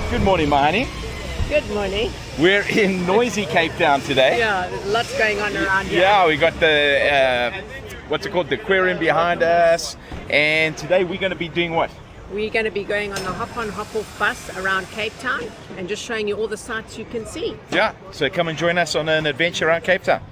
Good morning, my honey. Good morning. We're in noisy Cape Town today. Yeah, there's lots going on around here. Yeah, we got the, what's it called, the aquarium behind us. And today we're going to be doing what? We're going to be going on the hop-on, hop-off bus around Cape Town and just showing you all the sights you can see. Yeah, so come and join us on an adventure around Cape Town.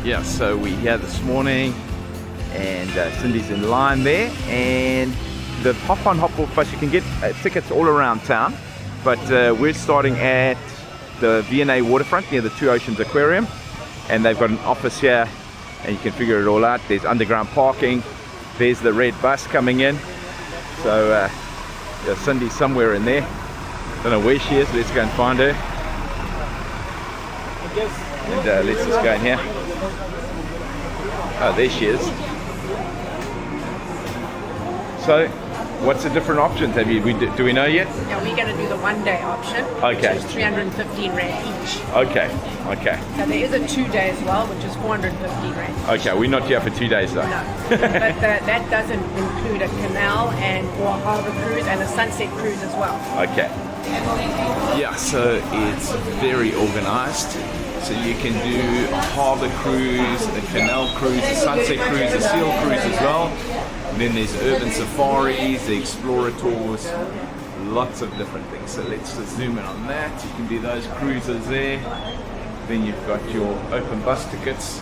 Yeah, so we're here this morning and Cindy's in line there, and the hop-on hop-off bus, you can get tickets all around town, but we're starting at the V&A Waterfront near the Two Oceans Aquarium, and they've got an office here and you can figure it all out. There's underground parking, there's the red bus coming in, so yeah, Cindy's somewhere in there, don't know where she is, let's go and find her, and let's just go in here. Oh, there she is. So, what's the different options? Do we know yet? Yeah, we're going to do the one-day option, okay, which is 315 Rand each. Okay, okay. So there is a 2-day as well, which is 415 Rand. Okay, we're not here for 2 days though. No, but that doesn't include a canal and or a harbour cruise and a sunset cruise as well. Okay. Yeah, so it's very organised. So you can do a harbour cruise, a canal cruise, a sunset cruise, a seal cruise as well. And then there's urban safaris, the explorer tours, lots of different things. So let's just zoom in on that. You can do those cruises there. Then you've got your open bus tickets,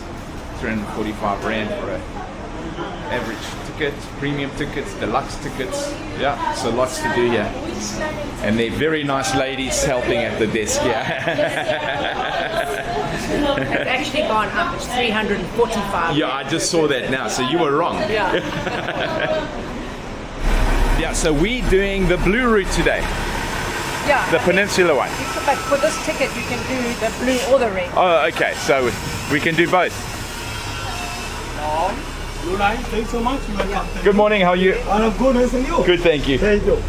345 Rand for an average ticket, premium tickets, deluxe tickets. Yeah, so lots to do here. And they're very nice ladies helping at the desk here. It's actually gone up, it's 345. Yeah, I just saw that now, so you were wrong. Yeah. Yeah, so we're doing the blue route today. Yeah. The peninsula one. But for this ticket, you can do the blue or the red. Oh, okay, so we can do both. Thanks so much. Good morning, how are you? I'm good, nice and you? Good, thank you. Thank you.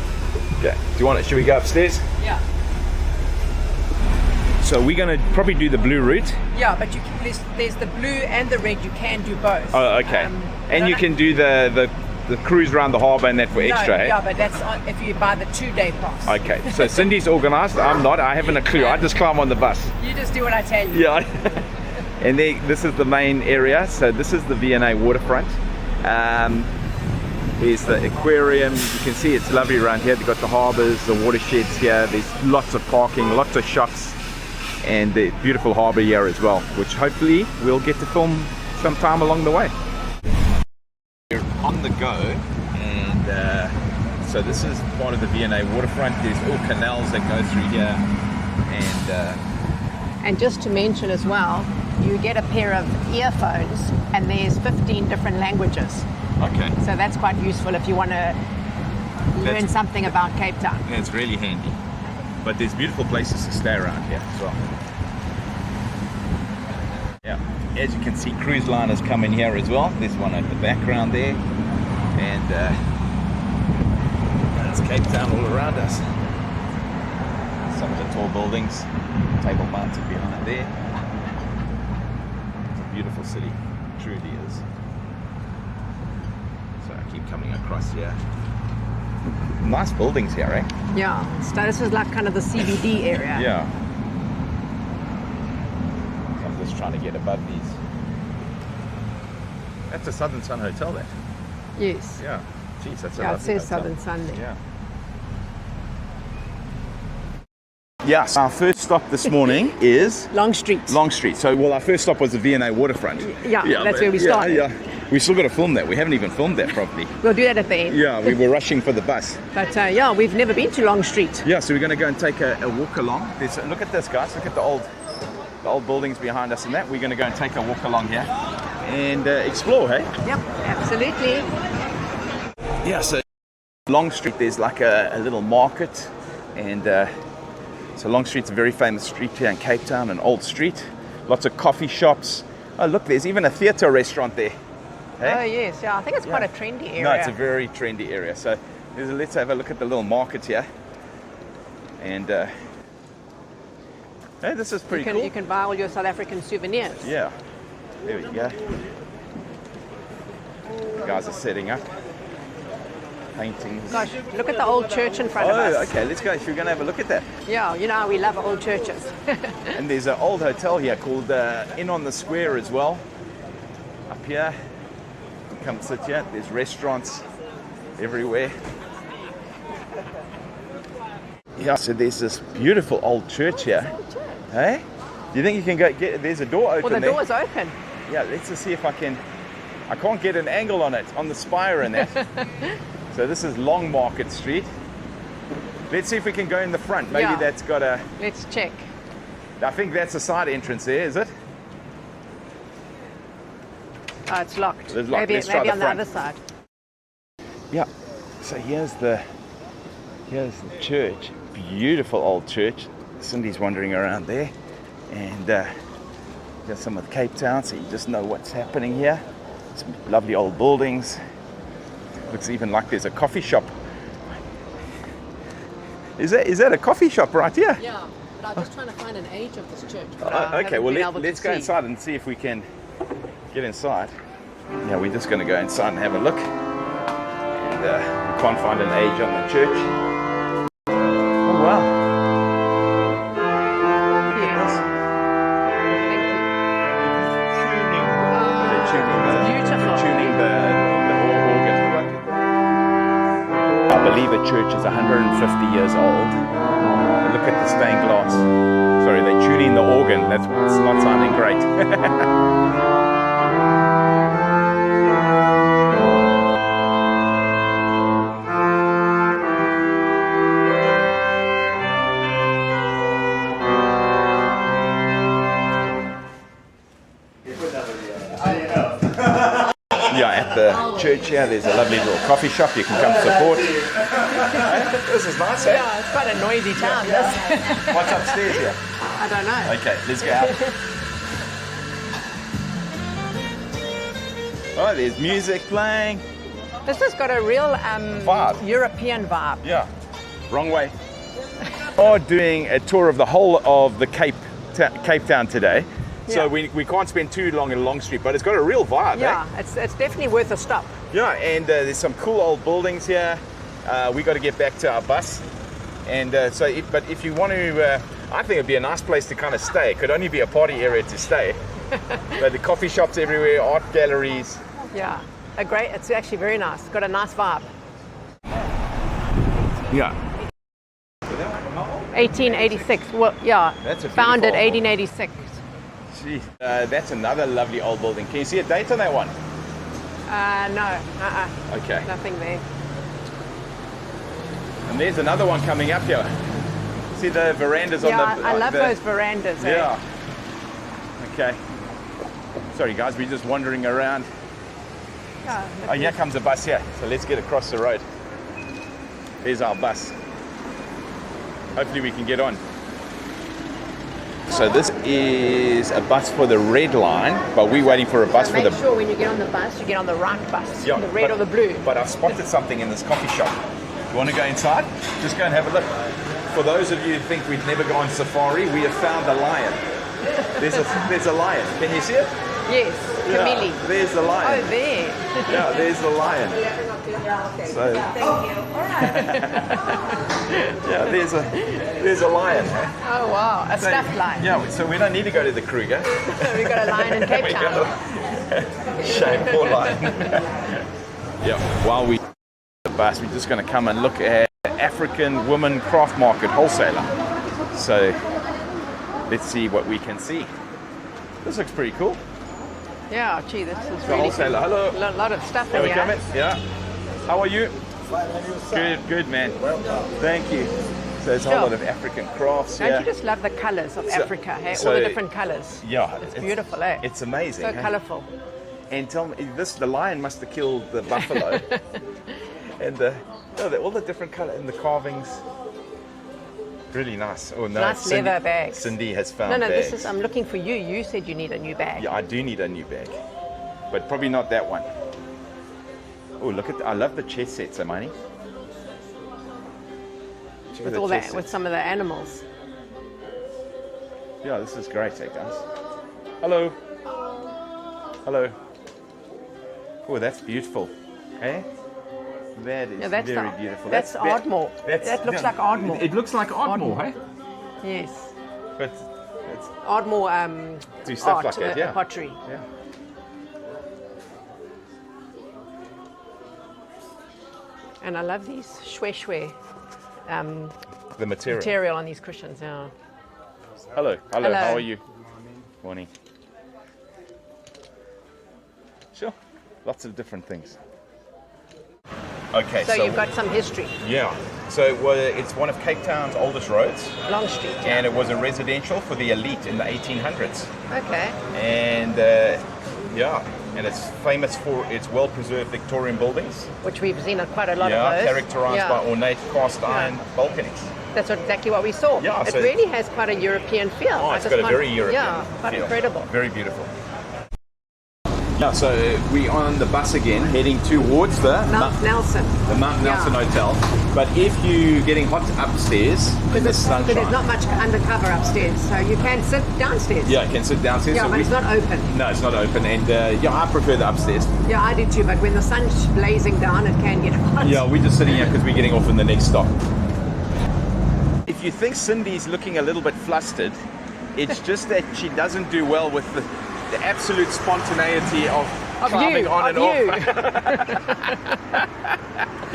Okay, do you want it? Should we go upstairs? Yeah. So we're going to probably do the blue route. Yeah, but there's the blue and the red. You can do both. Oh, okay. And you can do the cruise around the harbour and that for extra, hey? Yeah, but that's if you buy the 2-day pass. Okay, so Cindy's organised. I'm not. I haven't a clue. I just climb on the bus. You just do what I tell you. Yeah. And this is the main area. So this is the V&A Waterfront. There's the aquarium. You can see it's lovely around here. They've got the harbours, the watersheds here. There's lots of parking, lots of shops, and the beautiful harbour here as well, which hopefully we'll get to film sometime along the way. We're on the go, and so this is part of the V&A Waterfront. There's all canals that go through here, and just to mention as well, you get a pair of earphones, and there's 15 different languages. Okay. So that's quite useful if you want to learn something about Cape Town. Yeah, it's really handy. But there's beautiful places to stay around here as well. Yeah, as you can see, cruise liners come in here as well. There's one at the background there, and it's Cape Town all around us. Some of the tall buildings, Table Mountain behind there. It's a beautiful city, it truly is. So I keep coming across here. Nice buildings here, eh? Yeah, so this is like kind of the CBD area. Yeah. So I'm just trying to get above these. That's a Southern Sun Hotel there. Yes. Yeah. Jeez, that's a Yeah, it lovely says hotel. Southern Sun there. Yeah. Yes, our first stop this morning is Long Street. Long Street. So, well, our first stop was the V&A Waterfront. Yeah, that's where we started. Yeah. We still got to film that. We haven't even filmed that properly. We'll do that at the end. Yeah, we were rushing for the bus. But yeah, we've never been to Long Street. Yeah, so we're going to go and take a walk along. Look at this, guys. Look at the old buildings behind us and that. We're going to go and take a walk along here and explore, hey? Yep, absolutely. Yeah, so Long Street, there's like a little market, and so Long Street's a very famous street here in Cape Town, an old street. Lots of coffee shops. Oh, look, there's even a theatre restaurant there. Oh Hey? yes, yeah. I think it's quite a trendy area. No, it's a very trendy area. So let's have a look at the little market here. And hey, this is pretty cool. You can buy all your South African souvenirs. Yeah, there we go. The guys are setting up. Paintings. Gosh, look at the old church in front of us. Oh, okay, let's go. We're going to have a look at that. Yeah, you know how we love old churches. And there's an old hotel here called Inn on the Square as well. Up here. You come sit here. There's restaurants everywhere. Yeah, so there's this beautiful old church here. Hey? Do you think you can go get, there's a door open Well, the there? door's open. Yeah, let's just see if I can't get an angle on it, on the spire and that. So this is Long Market Street. Let's see if we can go in the front. Maybe Yeah. that's got a, Let's check. I think that's a side entrance there, is it? Oh, it's locked. It's locked. Maybe, Let's try maybe the on front. the other side. Yeah. So here's the church. Beautiful old church. Cindy's wandering around there. And there's some of Cape Town, so you just know what's happening here. Some lovely old buildings. Looks even like there's a coffee shop. Is that a coffee shop right here? Yeah, but I'm just trying to find an age of this church. Okay, well let's go inside and see if we can get inside. Yeah, we're just going to go inside and have a look. And we can't find an age on the church. Oh wow. Yes. They're tuning the organ. I believe a church is 150 years old. And look at the stained glass. Sorry, they're tuning the organ. That's it's not sounding great. Yeah, at the church here, there's a lovely little coffee shop. You can come support. This is nice, eh? Yeah, it's quite a noisy town, this. What's upstairs here? I don't know. Okay, let's go out. Oh, there's music playing. This has got a real Vibe. European vibe. Yeah, wrong way. We're doing a tour of the whole of the Cape Town today. So Yeah. we can't spend too long in Long Street, but it's got a real vibe, Yeah, eh? it's definitely worth a stop. Yeah, and there's some cool old buildings here. We got to get back to our bus. And but if you want to, I think it'd be a nice place to kind of stay. It could only be a party area to stay. But the coffee shops everywhere, art galleries. Yeah, it's actually very nice. It's got a nice vibe. Yeah. 1886. Well, yeah. That's a founded beautiful 1886. Gee, that's another lovely old building. Can you see a date on that one? No. Okay. Nothing there. And there's another one coming up here. See the verandas on the... Yeah, I love those verandas. Eh? Yeah. Okay. Sorry guys, we're just wandering around. Yeah, Oh, here comes a bus here. So let's get across the road. There's our bus. Hopefully we can get on. So this is a bus for the red line, but we're waiting for a bus for make the... sure when you get on the bus, you get on the right bus. Yeah, the red but- or the blue. But I've spotted something in this coffee shop. You want to go inside? Just go and have a look. For those of you who think we'd never go on safari, we have found a lion. There's a lion. Can you see it? Yes, Camille. Yeah, there's the lion. Oh, there. Yeah, there's the lion. So, yeah, there's a lion. Oh, wow. A stuffed lion. Yeah, so we don't need to go to the Kruger. We got a lion in Cape We Town. go. Shame, poor lion. Yeah, while we the bus, we're just going to come and look at African Women Craft Market Wholesaler. So let's see what we can see. This looks pretty cool. Yeah, gee, this is The really wholesaler, hello. A lot of stuff There in we here. come in. Yeah. How are you? Good, man. Thank you. So there's a whole Sure. lot of African crafts Don't here. you just love the colours of Africa? Hey? so- All the different colours. Yeah, It's beautiful, eh? It's amazing. So hey? colourful. And tell me, the lion must have killed the buffalo. And all the different colour and the carvings. Really nice. Oh no, Nice leather bags. Cindy has found No, bags. I'm looking for you. You said you need a new bag. Yeah, I do need a new bag, but probably not that one. Oh, look at, I love the chess sets, Amani. With all that, with some of the animals. Yeah, this is great, eh, guys? Hello. Hello. Oh, that's beautiful. Hey? That is very beautiful. That's Ardmore. That looks like Ardmore. It looks like Ardmore, hey? Yes. But it's Ardmore do stuff art, like that, yeah. pottery. Yeah. And I love these shwe The material. material on these cushions. Yeah. Hello. Hello. Hello. How are you? Morning. Sure. Lots of different things. Okay, So you've got some history. Yeah. So it's one of Cape Town's oldest roads, Long Street. and it was a residential for the elite in the 1800s. Okay. And yeah, and it's famous for its well-preserved Victorian buildings. Which we've seen quite a lot Yeah, of those. characterized by ornate cast iron balconies. That's exactly what we saw. Yeah, it so- really has quite a European feel. Oh, I it's just got a can't- very European Yeah, quite feel. incredible. Very beautiful. Yeah, so we're on the bus again, heading towards the Mount Nelson. Mount Nelson Yeah. Hotel. But if you're getting hot upstairs in the Because sunshine, there's not much undercover upstairs, so you can sit downstairs. yeah, you can sit downstairs. Yeah, so but it's not open. No, it's not open, and yeah, I prefer the upstairs. Yeah, I do too, but when the sun's blazing down, it can get hot. Yeah, we're just sitting here because we're getting off in the next stop. If you think Cindy's looking a little bit flustered, it's just that she doesn't do well with the absolute spontaneity of climbing on and off.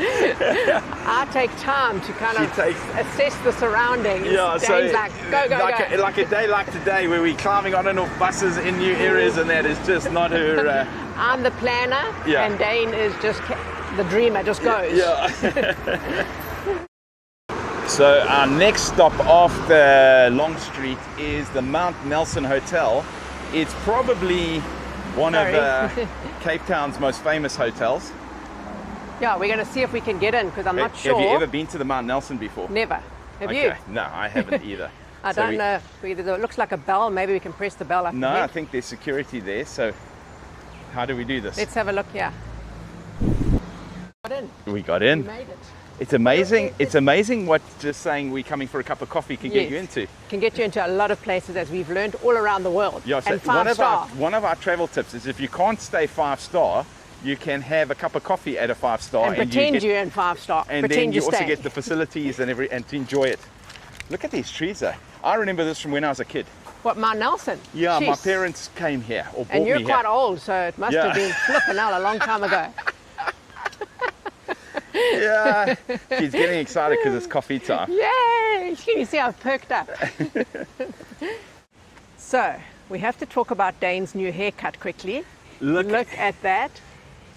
I take time to kind of assess the surroundings. Yeah, so Dane's like, go, go, like go. like a day like today where we're climbing on and off buses in new areas, and that is just not her. I'm the planner, Yeah. and Dane is just the dreamer, just goes. Yeah. So our next stop off the Long Street is the Mount Nelson Hotel. It's probably one of Cape Town's most famous hotels. Yeah, we're going to see if we can get in, because I'm not sure. Have you ever been to the Mount Nelson before? Never. Have Okay. you? No, I haven't either. I So don't know. It looks like a bell. Maybe we can press the bell up No, I ahead. think there's security there. So how do we do this? Let's have a look here. Got in. We got in. We made it. It's amazing. It's amazing what just saying we're coming for a cup of coffee can get you into. Can get you into a lot of places, as we've learned, all around the world. Yeah, so and one five-star. of our travel tips is if you can't stay 5-star, you can have a cup of coffee at a 5-star And pretend you're in 5-star. and Pretend then you also stay. get the facilities and to enjoy it. Look at these trees though. I remember this from when I was a kid. What, Mount Nelson? Yeah, my Jeez. parents came here or brought And you're me quite here. old, so it must have been flipping out a long time ago. Yeah, she's getting excited because it's coffee time. Yay! Can you see I've perked up? So, we have to talk about Dane's new haircut quickly. Look at that.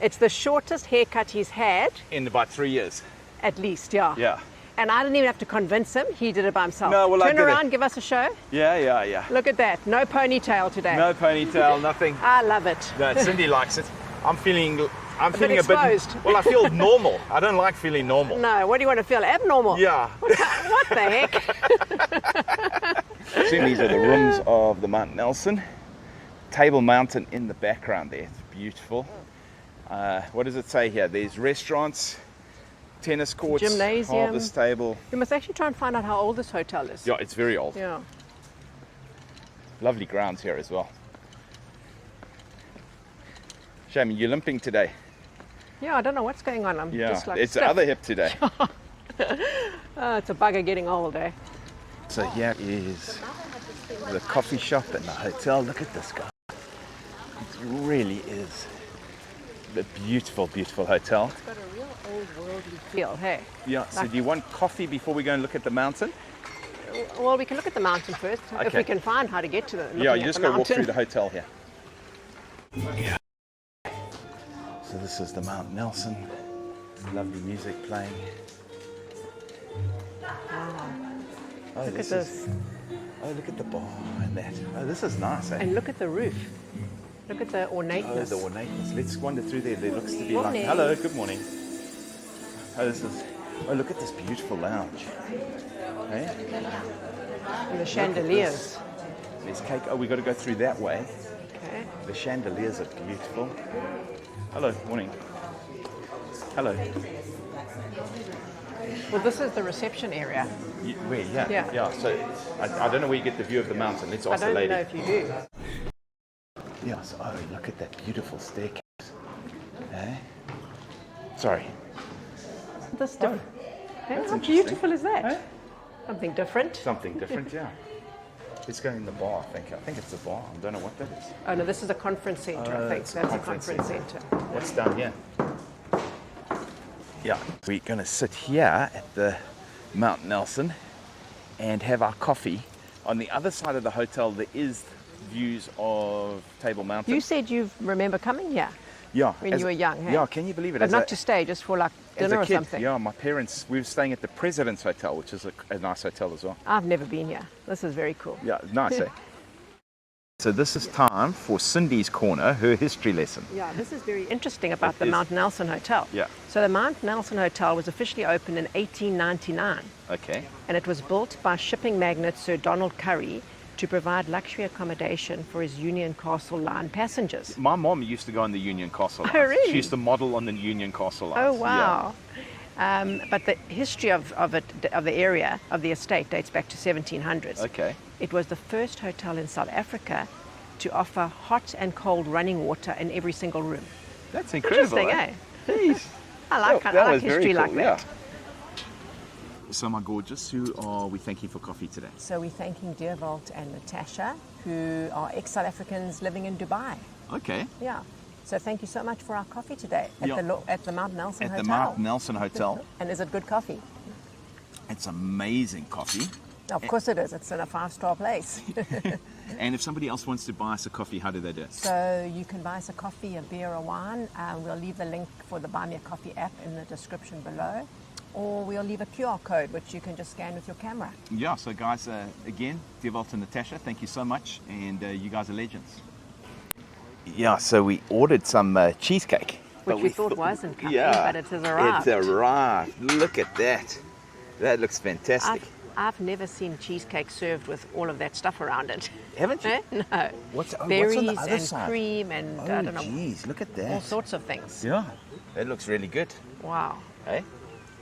It's the shortest haircut he's had, In about 3 years. at least, yeah. Yeah. And I didn't even have to convince him. He did it by himself. No, well, I Turn did it. around, give us a show. Yeah. Look at that. No ponytail today. No ponytail, nothing. I love it. No, Cindy likes it. I'm feeling a bit exposed. Well, I feel normal. I don't like feeling normal. No, what do you want to feel? Abnormal? Yeah. What the heck? See, these are the rooms of the Mount Nelson. Table Mountain in the background there. It's beautiful. What does it say here? There's restaurants, tennis courts, Gymnasium. harvest table. We must actually try and find out how old this hotel is. Yeah, it's very old. Yeah. Lovely grounds here as well. Shame, you're limping today. Yeah, I don't know what's going on. I'm Yeah, just like it's the stiff. other hip today. Oh, it's a bugger getting old, eh? So here is the coffee shop and the hotel. Look at this guy. It really is a beautiful, beautiful hotel. It's got a real old worldly feel, hey? Yeah, so do you want coffee before we go and look at the mountain? Well, we can look at the mountain first, if Okay. we can find how to get to the Yeah, you just go go walk through the hotel here. Yeah. So this is the Mount Nelson. Lovely music playing. Oh, Look at this. Oh, look at the bar and that. Oh, this is nice, eh? And look at the roof. Look at the Oh, ornateness. the ornateness. Let's wander through there. There looks to be Morning. like... Hello, good morning. Oh, this is... Oh, look at this beautiful lounge. Hey? And the chandeliers. There's cake. Oh, we got to go through that way. Okay. The chandeliers are beautiful. Hello, morning. Hello. Well, this is the reception area. Where? Yeah. Yeah. So I don't know where you get the view of the mountain. Let's I ask the don't lady. know if you do. Yes. Oh, look at that beautiful staircase. Eh? Sorry. This different. How interesting. beautiful is that? Eh? Something different. Something different, yeah. Let's go in the bar, I think. I think it's the bar. I don't know what that is. Oh no, this is a conference centre. I think it's a that's a conference conference centre. What's down here? Yeah, we're going to sit here at the Mount Nelson and have our coffee. On the other side of the hotel, there is views of Table Mountain. You said you remember coming here Yeah. when you were young, hey? Yeah, can you believe it? But As not a- to stay, just for like as dinner a or kid, something. yeah, my parents, we were staying at the President's Hotel, which is a nice hotel as well. I've never been here. This is very cool. Yeah, nice, eh? So this is time for Cindy's Corner, her history lesson. Yeah, this is very interesting about It the is. Mount Nelson Hotel. Yeah. So the Mount Nelson Hotel was officially opened in 1899, Okay. and it was built by shipping magnate Sir Donald Curry to provide luxury accommodation for his Union Castle Line passengers. My mom used to go on the Union Castle lines. Oh, really? She used to model on the Union Castle lines. Oh wow! But the history of the area of the estate dates back to 1700s. Yeah. Okay. It was the first hotel in South Africa to offer hot and cold running water in every single room. That's incredible. Interesting, eh? Jeez. I like, That I like was very history like cool, that. yeah. So my gorgeous, who are we thanking for coffee today? So we're thanking Deerwald and Natasha, who are ex-South Africans living in Dubai. Okay. Yeah. So thank you so much for our coffee today at, Yeah. at the Mount Nelson At Hotel. the Mount Nelson Hotel. And is it good coffee? It's amazing coffee. Of course it is. It's in a 5-star place. And if somebody else wants to buy us a coffee, how do they do it? So you can buy us a coffee, a beer, a wine. We'll leave the link for the Buy Me a Coffee app in the description below. Or we'll leave a QR code, which you can just scan with your camera. Yeah, so guys, again, Deerwald and Natasha, thank you so much. And you guys are legends. Yeah, so we ordered some cheesecake. Which we thought wasn't coming, Yeah, but it has arrived. It's arrived. Look at that. That looks fantastic. I've never seen cheesecake served with all of that stuff around it. Haven't you? Eh? No. What's on Berries the other and side? cream and Oh, I don't know, geez, look at all that. sorts of things. Yeah, that looks really good. Wow. Hey?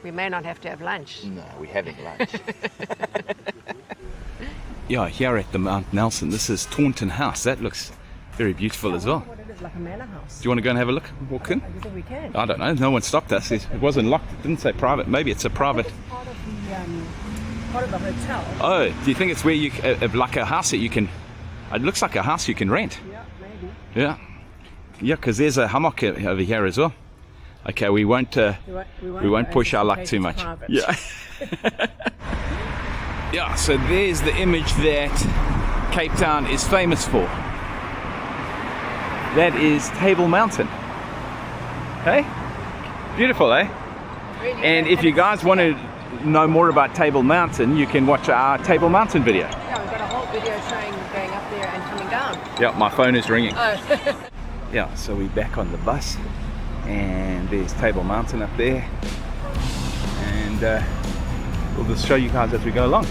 We may not have to have lunch. No, we're having lunch. Yeah, here at the Mount Nelson, this is Taunton House. That looks very beautiful as well. What it is, like a manor house. Do you want to go and have a look? Walk in? You think we can? I don't know. No one stopped us. It wasn't locked. It didn't say private. Maybe it's a private. It's part of the hotel. Oh, do you think it's where you like a house that you can? It looks like a house you can rent. Yeah, maybe. Yeah, yeah, because there's a hammock over here as well. Okay, we won't push our luck too much. Private. Yeah. Yeah. So there's the image that Cape Town is famous for. That is Table Mountain. Hey, beautiful, eh? Really And good. if you guys want to know more about Table Mountain, you can watch our Table Mountain video. Yeah, we've got a whole video showing going up there and coming down. Yeah, my phone is ringing. Oh. Yeah, so we're back on the bus, and there's Table Mountain up there, and we'll just show you guys as we go along.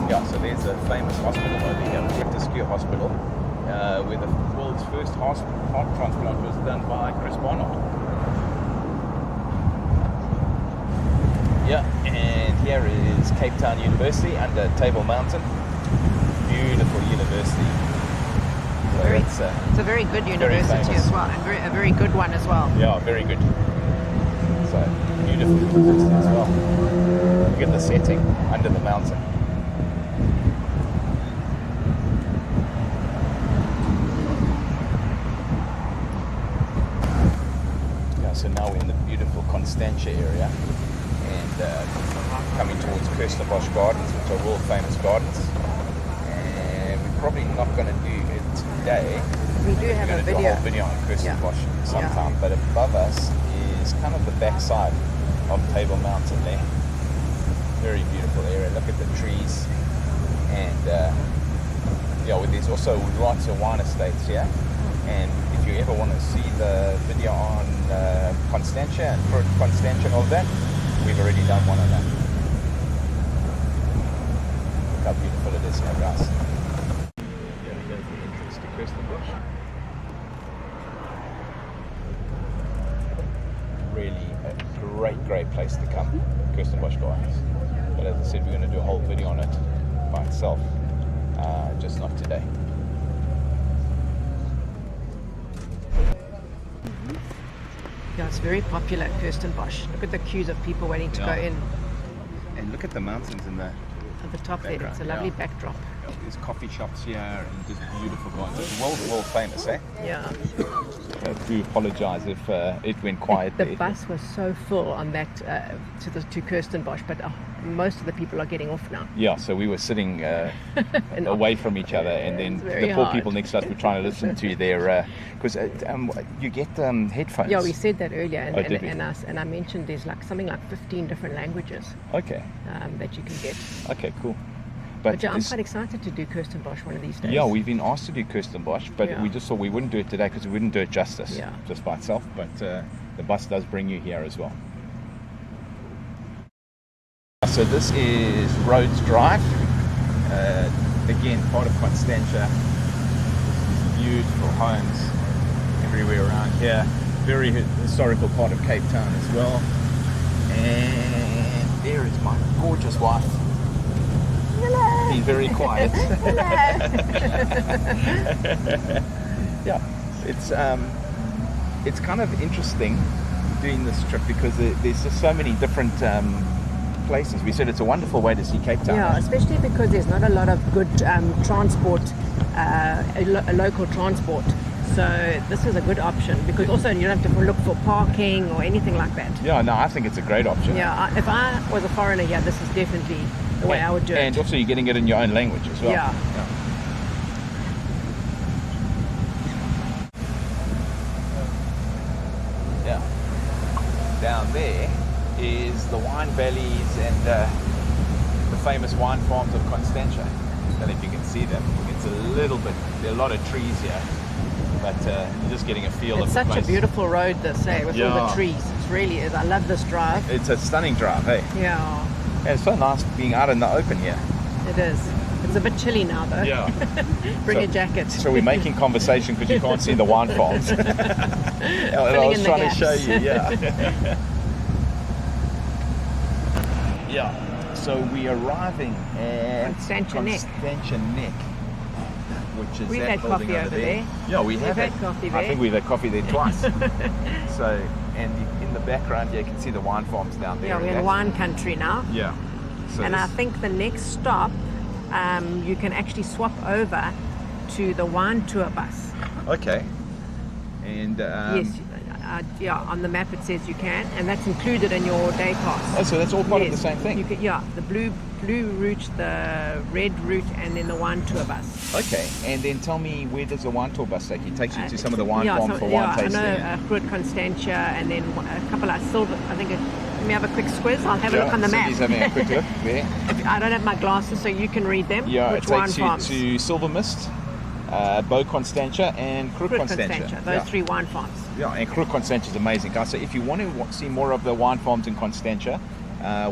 Yeah, so there's a famous hospital over here, the Clifton Hospital, where the world's first heart transplant was done by Chris Barnard. Yeah, and here is Cape Town University under Table Mountain. Beautiful university. So Very- it's, It's a very good university famous. as well, and a very good one as well. yeah, very good. So beautiful university as well. Look at the setting under the mountain. Yeah, so now we're in the beautiful Constantia area, and coming towards Kirstenbosch Gardens, which are world famous gardens. And we're probably not going to do it today. We do have a We're going to do a video. whole video on Kirstenbosch sometime, Yeah. but above us is kind of the backside of Table Mountain there. Very beautiful area. Look at the trees. And there's also lots of wine estates here. And if you ever want to see the video on Constantia and Fruit Constantia and all that, we've already done one on that. Look how beautiful it is here, guys. Here we go, the entrance to Kirstenbosch. Really a great place to come, Kirstenbosch Gardens. But as I said, we're going to do a whole video on it by itself, just not today. Yeah, it's very popular at Kirstenbosch. Look at the queues of people waiting to go in. And look at the mountains in the At the top there, it's a background, lovely yeah. backdrop. There's coffee shops here and just beautiful gardens. It's world famous, eh? Yeah. I do apologise if it went quiet The there. bus was so full on that to Kirstenbosch, but most of the people are getting off now. Yeah, so we were sitting away from each other, and then It's very the poor hard. people next to us were trying to listen to their because you get headphones. Yeah, we said that earlier, Oh, did we? and I mentioned there's like something like 15 different languages Okay, that you can get. okay, cool. But yeah, I'm it's- quite excited to do Kirstenbosch one of these days. yeah, we've been asked to do Kirstenbosch, but Yeah. we just thought we wouldn't do it today because we wouldn't do it justice Yeah. just by itself. But the bus does bring you here as well. So this is Rhodes Drive, again part of Constantia. Beautiful homes everywhere around here. Very historical part of Cape Town as well. And there is my gorgeous wife. Hello. Being very quiet. Hello. Yeah, it's kind of interesting doing this trip because there's just so many different places. We said it's a wonderful way to see Cape Town. Yeah, especially because there's not a lot of good transport, local transport. So this is a good option because also you don't have to look for parking or anything like that. Yeah, no, I think it's a great option. Yeah, if I was a foreigner here, this is definitely the way I would do it. And also you're getting it in your own language as well. Yeah. Yeah. Down there is the wine valleys and the famous wine farms of Constantia. I don't know if you can see them. It's a little bit, there are a lot of trees here, but you're just getting a feel It's of the such a place. beautiful road, this, with all the Yeah. trees. It really is. I love this drive. It's a stunning drive, hey? Yeah, And it's so nice being out in the open here. it is. It's a bit chilly now, though. Yeah. Bring So- a jacket. So we're making conversation because you can't see the wine farms. And I Filling was in the trying to show gaps. you, yeah. Yeah. So we're arriving at Constantia Neck. Constantia Neck, which is We've that had building coffee over over there. there. Yeah, we We've have had had coffee I there. think we've had coffee there twice. So, and in the background, you can see the wine farms down there. Yeah, we're in That's- wine country now. Yeah. So And I this- think the next stop, you can actually swap over to the wine tour bus. okay. And Yes, yeah, on the map it says you can, and that's included in your day pass. oh, so that's all part of Yes, the same thing. You can, yeah, the blue route, the red route, and then the wine tour bus. Okay, and then tell me, where does the wine tour bus take you? Takes you to some of the wine yeah, farms for wine I tasting. know Fruit Constantia, and then a couple of silver. I think. Let me have a quick squiz. I'll have a look on the map. Cindy's having a quick look there. I don't have my glasses, so you can read them. Yeah, Which it wine takes you farms? to Silver Mist, Beau Constantia, and Crook Fruit Constantia. Those yeah. three wine farms. Yeah, and Crook Constantia is amazing, guys. So if you want to see more of the wine farms in Constantia,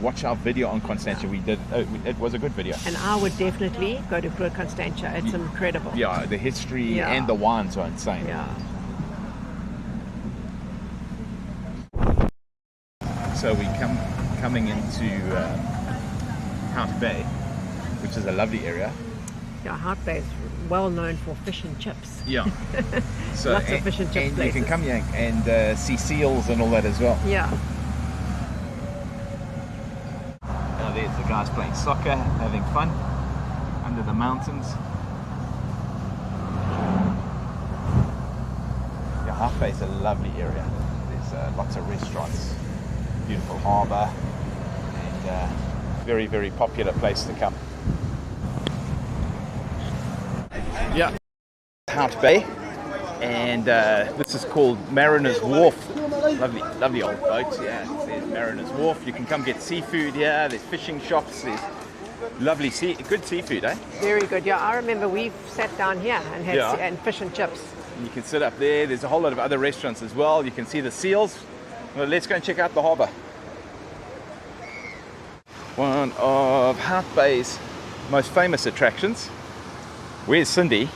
watch our video on Constantia. We did. It was a good video. And I would definitely go to Fruit Constantia. It's incredible. Yeah, the history Yeah. and the wines are insane. Yeah. So we coming into Hout Bay, which is a lovely area. Yeah, Hout Bay is well known for fish and chips. Yeah. So Lots of fish and chip you can places. come here and see seals and all that as well. Yeah. Now there's the guys playing soccer, having fun under the mountains. Yeah, Hout Bay is a lovely area. There's lots of restaurants, beautiful harbour, and very, very popular place to come. Yeah. Hout Bay, and this is called Mariner's Wharf. Lovely old boat. Yeah, there's Mariner's Wharf. You can come get seafood here. There's fishing shops. There's lovely good seafood, eh? Very good. Yeah, I remember we've sat down here and had Yeah. and fish and chips. You can sit up there. There's a whole lot of other restaurants as well. You can see the seals. Well, let's go and check out the harbour. One of Hout Bay's most famous attractions. Where's Cindy?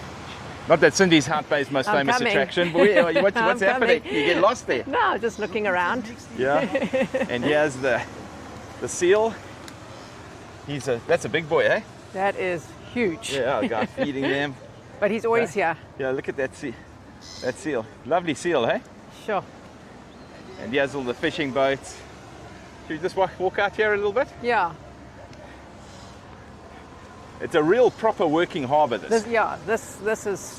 Not that Cindy's Hout Bay's most famous coming. attraction, but what's I'm happening? coming. You get lost there. No, just looking around. Yeah. And here's the seal. That's a big boy, eh? That is huge. Yeah, a guy feeding them. But he's always here. Yeah, look at that seal. Lovely seal, eh? Sure. And here's all the fishing boats. Should we just walk out here a little bit? Yeah. It's a real proper working harbour, this. This is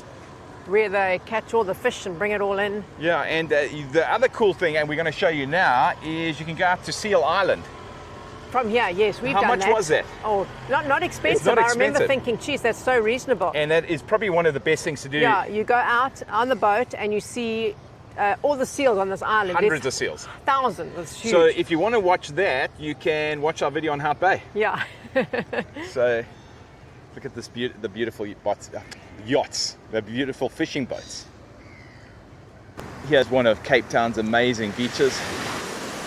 where they catch all the fish and bring it all in. Yeah, and the other cool thing, and we're going to show you now, is you can go out to Seal Island. From here, yes, we've How done much that. was that? Oh, not expensive. It's not I remember expensive. thinking, geez, that's so reasonable. And that is probably one of the best things to do. Yeah, you go out on the boat and you see all the seals on this island. Hundreds There's of seals. thousands. It's huge. So if you want to watch that, you can watch our video on Hout Bay. Yeah. So look at the beautiful yachts, the beautiful fishing boats. Here's one of Cape Town's amazing beaches.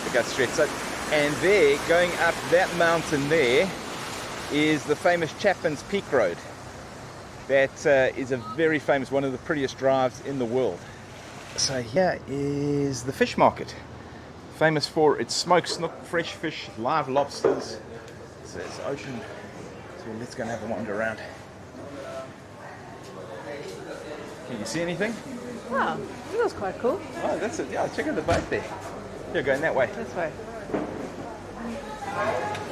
Look how stretched out. And there, going up that mountain there, is the famous Chapman's Peak Road. That is a very famous, one of the prettiest drives in the world. So here is the fish market, famous for its smoked snook, fresh fish, live lobsters. So it's open. So let's go and have a wander around. Can you see anything? Wow, that was quite cool. Oh, that's it. Yeah, check out the boat there. You're going that way. This way.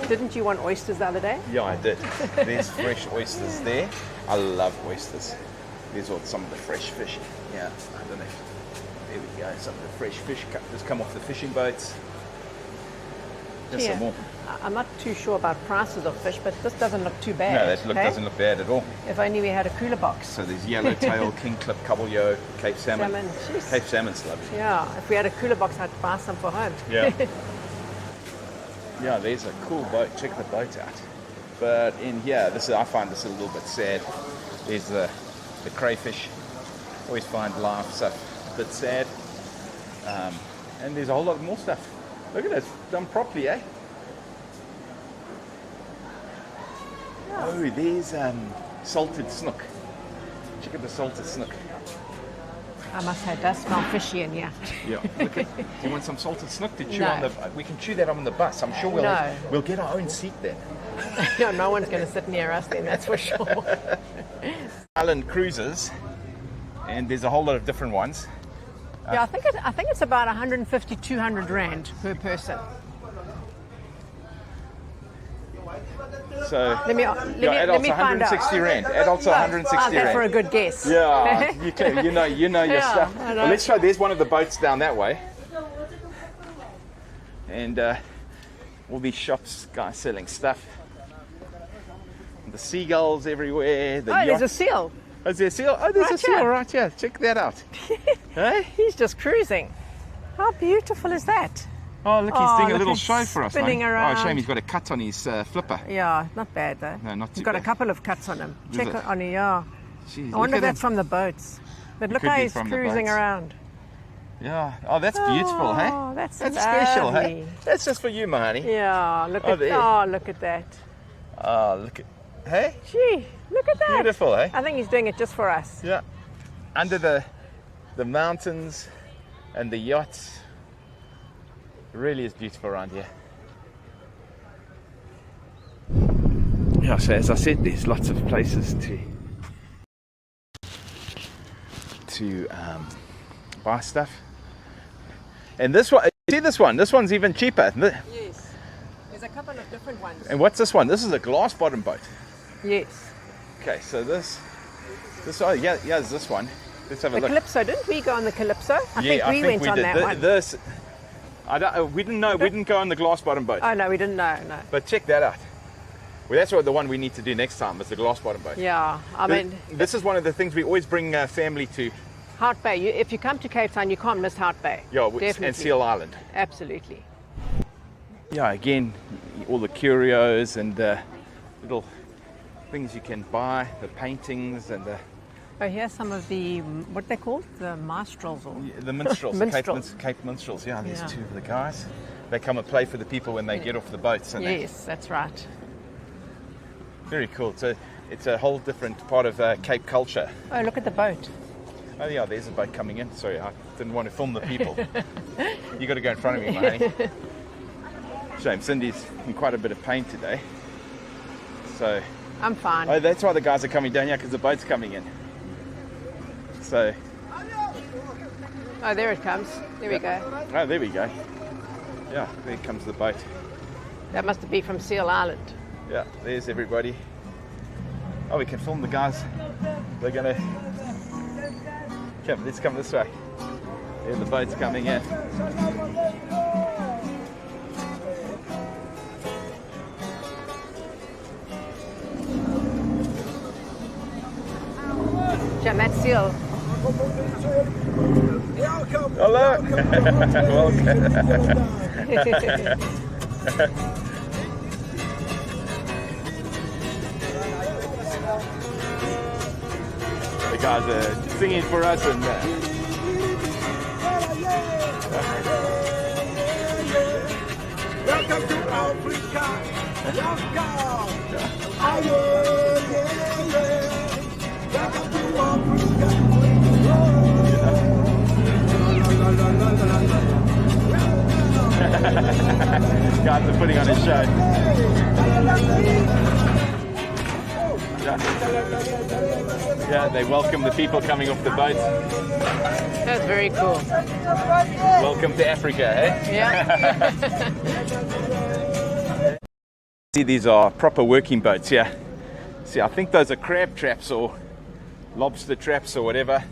Didn't you want oysters the other day? Yeah, I did. There's fresh oysters there. I love oysters. There's all some of the fresh fish. Yeah, I don't know. There we go. Some of the fresh fish just come off the fishing boats. There's some more. I'm not too sure about prices of fish, but this doesn't look too bad. No, that doesn't look bad at all. If only we had a cooler box. So there's yellowtail, kingclip, cobbleo, Cape salmon. Jeez. Cape salmon's lovely. Yeah, if we had a cooler box, I'd buy some for home. Yeah. Yeah, there's a cool boat. Check the boat out. But in here, I find this a little bit sad. There's the crayfish. Always find live stuff a bit sad. And there's a whole lot more stuff. Look at it, it's done properly, eh? Yeah. Oh, there's salted snook. Check out the salted snook. I must say, it does smell fishy in here. Yeah. Look at, do you want some salted snook to chew No. on the? We can chew that on the bus. I'm sure we'll get our own seat then. No one's going to sit near us then, that's for sure. Island cruises, and there's a whole lot of different ones. Yeah, I think it's about 150, 200 rand per person. So Let me adults find out. 160 rand. Adults are 160 How's that rand. for a good guess? Yeah, you know your Yeah, stuff. I know. Well, let's try. There's one of the boats down that way, and all these shops, guys selling stuff. The seagulls everywhere. The There's a yachts. seal. Oh, is there a seal? Oh, there's Right a seal here. right here. Check that out. Hey? He's just cruising. How beautiful is that? Oh, look, he's Oh, doing a look, little he's show for us. spinning mate. around. Oh, shame he's got a cut on his flipper. Yeah, not bad though. No, not too He's got a bad. couple of cuts on him. Is Check it? on it, yeah. Jeez, I wonder look if at that's him. from the boats. But look Could how be he's from the cruising boats. around. Yeah. Oh, that's beautiful, hey? Oh, that's special, hey? lovely. That's just for you, my honey. Yeah, look Oh, at there. look at that. Oh, look at, hey? Gee, look at that. Beautiful, eh? I think he's doing it just for us. Yeah. Under the mountains and the yachts. It really is beautiful around here. Yeah, so as I said, there's lots of places to buy stuff. And this one, see this one? This one's even cheaper. Yes. There's a couple of different ones. And what's this one? This is a glass bottom boat. Yes. Okay, so this oh yeah, there's this one. Let's have a The look. Calypso, didn't we go on the Calypso? I Yeah, think we went on did. that one. We didn't know. We didn't go on the glass bottom boat. Oh no, we didn't know, no. But check that out. Well, that's what the one we need to do next time is the glass bottom boat. Yeah, I mean, This is one of the things we always bring family to. Hout Bay. If you come to Cape Town, you can't miss Hout Bay. Yeah, Definitely. and Seal Island. Absolutely. Yeah, again, all the curios and the little things you can buy, the paintings and the Oh, here's some of the, what they call the minstrels or the minstrels, Minstrels. the Cape minstrels. Yeah, there's Yeah. two of the guys. They come and play for the people when they get off the boats. And Yes, that's right. very cool. So it's a whole different part of Cape culture. Oh, look at the boat. Oh yeah, there's a boat coming in. Sorry, I didn't want to film the people. You got to go in front of me, my honey. Shame, Cindy's in quite a bit of pain today. So, I'm fine. oh, that's why the guys are coming down here, because the boat's coming in. So, Oh, there it comes. There we go. oh, there we go. Yeah, there comes the boat. That must be from Seal Island. Yeah, there's everybody. Oh, we can film the guys. They're gonna come. Let's come this way. Yeah, the boat's coming in. Jim, that's Seal. Hello. The guys are singing for us and Welcome to Africa. Welcome. Oh, yeah, yeah, yeah. Welcome to Africa. guys are putting on a show. Yeah, they welcome the people coming off the boat. That's very cool. Welcome to Africa, eh? Yeah. See, these are proper working boats here. See, I think those are crab traps or lobster traps or whatever.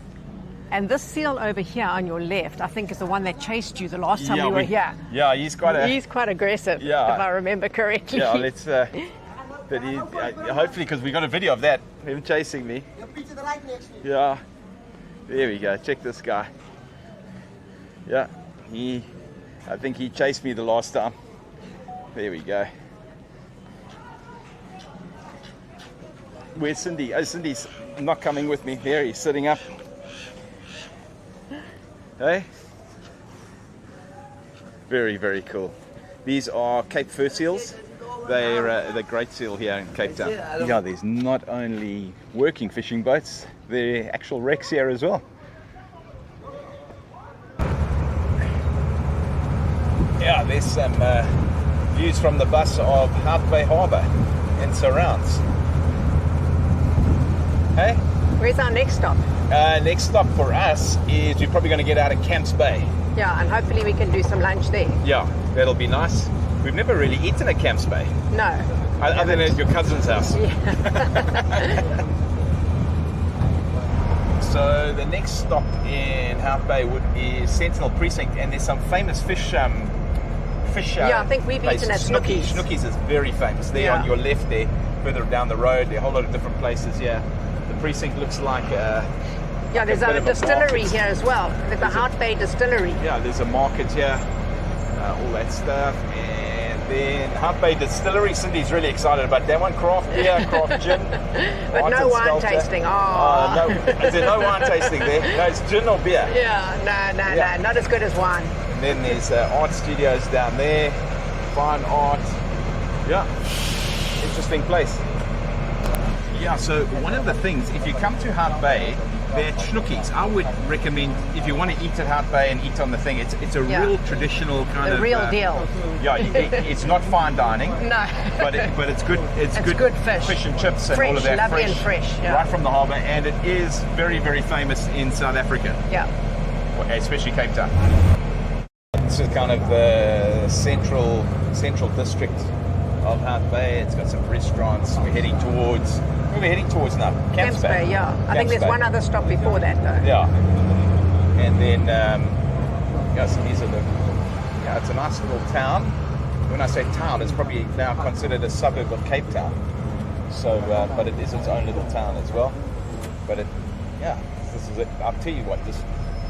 And this seal over here on your left, I think is the one that chased you the last time Yeah, we were here. Yeah, he's quite He's quite aggressive, Yeah. if I remember correctly. Yeah, let's. That he, hopefully, because we got a video of that, him chasing me. Yeah, there we go. Check this guy. Yeah, I think he chased me the last time. There we go. Where's Cindy? Oh, Cindy's not coming with me. There, he's sitting up. Hey? Very, very cool. These are Cape fur seals. They're the great seal here in Cape Town. Yeah, there's not only working fishing boats, there are actual wrecks here as well. Yeah, there's some views from the bus of Hout Bay Harbour and surrounds. Hey? Where's our next stop? Next stop for us is we're probably going to get out of Camps Bay. Yeah, and hopefully we can do some lunch there. Yeah, that'll be nice. We've never really eaten at Camps Bay. No. Other than at your cousin's house. So the next stop in Hout Bay is Sentinel Precinct, and there's some famous fish. Yeah, I think we've places. eaten at Snookies. Snookies is very famous. There on your left there, further down the road, there are a whole lot of different places here. The precinct looks like yeah, there's a bit a of a distillery market. here as well. There's the Hout Bay Distillery. Yeah, there's a market here, all that stuff. And then Hout Bay Distillery, Cindy's really excited about that one. Craft beer, craft gin. But no Martin wine Stelter. tasting. No, is there no wine tasting there? No, it's gin or beer. Yeah, no, not as good as wine. And then there's art studios down there, fine art. Yeah, interesting place. Yeah, so one of the things, if you come to Hout Bay, they're Snookies. I would recommend, if you want to eat at Hout Bay and eat on the thing, it's a real traditional kind The of... real deal. Yeah, it's not fine dining. No. But it's good. It's good fish. Fish and chips and Fresh, all of that. lovely and fresh, yeah. Right from the harbour, and it is very, very famous in South Africa. Yeah. Especially Cape Town. This is kind of the central district of Hout Bay. It's got some restaurants. We're heading towards now. Camps Bay. Yeah. I think Camps there's Bay. one other stop before that though. Yeah. And then, so these are it's a nice little town. when I say town, it's probably now considered a suburb of Cape Town. So, but it is its own little town as well. But this is it. I'll tell you what, this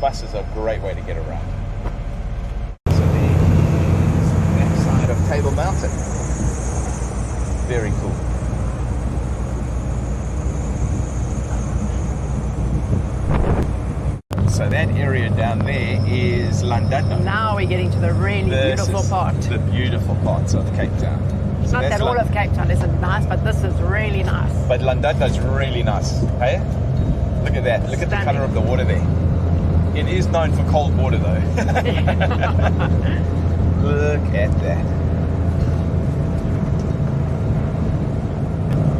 bus is a great way to get around. So there's the backside of Table Mountain. Very cool. So that area down there is Llandudno. Now we're getting to the really beautiful part. The beautiful parts of Cape Town. It's not that all of Cape Town isn't nice, but this is really nice. But Llandudno's really nice. Hey? Look at that. Look at the colour of the water there. It is known for cold water though. Look at that.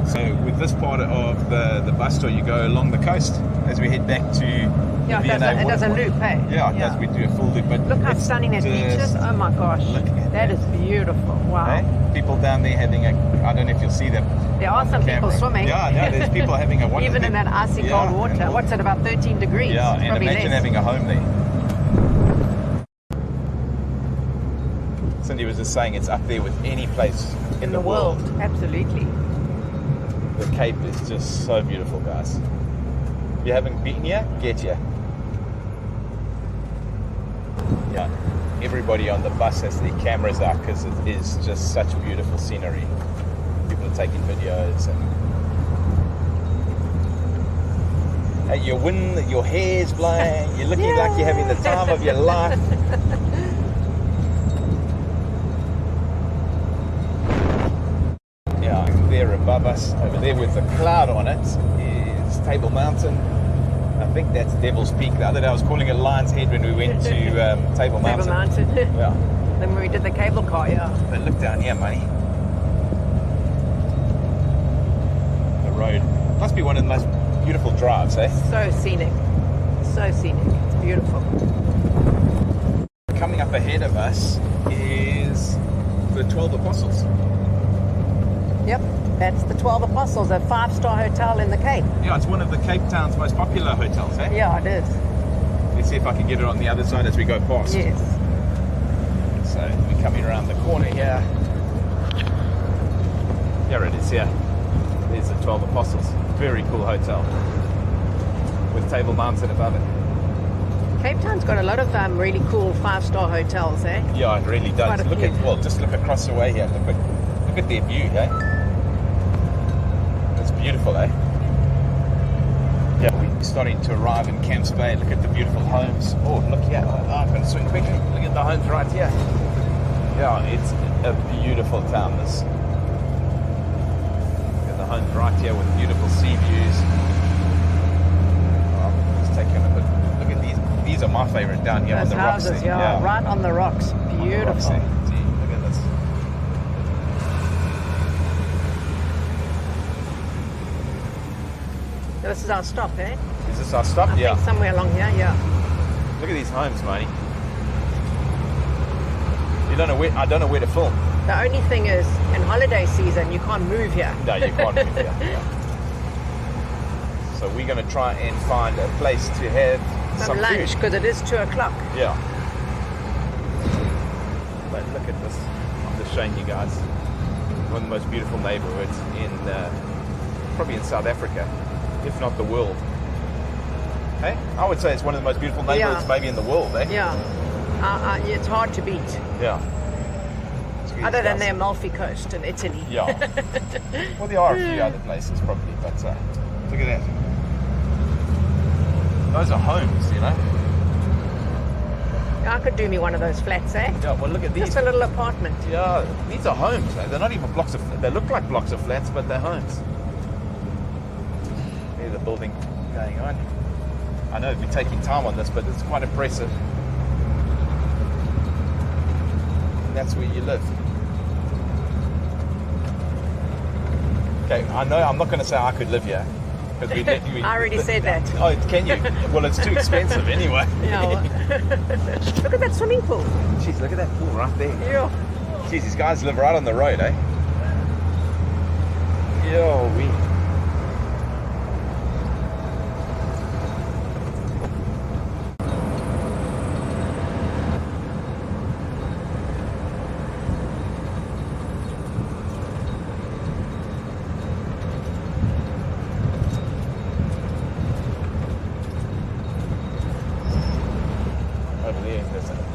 So with this part of the bus tour, you go along the coast as we head back to Yeah, it does a loop, hey? Yeah, it does. We do a full loop. But look how stunning that beach is. Oh my gosh. Look at that. Is beautiful. Wow. Hey? People down there having I don't know if you'll see them. There are some people swimming. Yeah, no, there's people having a wonderful even in that icy cold water. What's it, about 13 degrees? Yeah, it's and imagine having a home there. Cindy was just saying it's up there with any place in the world. Absolutely. The Cape is just so beautiful, guys. You haven't been here? Get here. Yeah, everybody on the bus has their cameras out because it is just such beautiful scenery. People are taking videos and your hair's blowing, you're looking like you're having the time of your life. Yeah, there above us, over there with the cloud on it, is Table Mountain. I think that's Devil's Peak. The other day I was calling it Lion's Head when we went to Table Mountain. Table Mountain. Yeah. Then when we did the cable car, yeah. But look down here, money. The road. Must be one of the most beautiful drives, eh? So scenic. So scenic. It's beautiful. Coming up ahead of us is the 12 Apostles. Yep. That's the 12 Apostles, a 5-star hotel in the Cape. Yeah, it's one of the Cape Town's most popular hotels, eh? Yeah, it is. Let's see if I can get it on the other side as we go past. Yes. So we're coming around the corner here. There it is, here. There's the 12 Apostles. Very cool hotel. With Table Mountain above it. Cape Town's got a lot of really cool 5-star hotels, eh? Yeah, it really does. Just look across the way here. Look at their view, eh? It's beautiful, eh? Yeah, we're starting to arrive in Camps Bay. Look at the beautiful homes. Oh, look here. I'm going to swing quickly. Look at the homes right here. Yeah, it's a beautiful town, this. Look at the homes right here with beautiful sea views. Oh, let's take a look. Look at these. These are my favorite down here. Those on the houses, rocks. yeah, right on the rocks. Beautiful. See, look at this. This is our stop, eh? Is this our stop? I think somewhere along here, yeah. Look at these homes, Marty. I don't know where to film. The only thing is, in holiday season, you can't move here. No, you can't move here. Yeah. So we're going to try and find a place to have some lunch, because it is 2 o'clock. Yeah. But look at this. I'm just showing you guys one of the most beautiful neighborhoods in probably in South Africa, if not the world. Hey, I would say it's one of the most beautiful neighborhoods maybe in the world, eh? Yeah. It's hard to beat. Yeah. Other than the Amalfi Coast in Italy. Yeah. Well, there are a few other places probably, but look at that. Those are homes, you know. I could do me one of those flats, eh? Yeah, well, look at these. Just a little apartment. Yeah, these are homes. Eh? They're not even blocks of. They look like blocks of flats, but they're homes. There's a building going on. I know we're taking time on this, but it's quite impressive. And that's where you live. Okay, I know I'm not going to say I could live here. I already said that. Oh, can you? Well, it's too expensive anyway. Yeah. Look at that swimming pool. Jeez, look at that pool right there. Yeah. Jeez, these guys live right on the road, eh? Yo, we.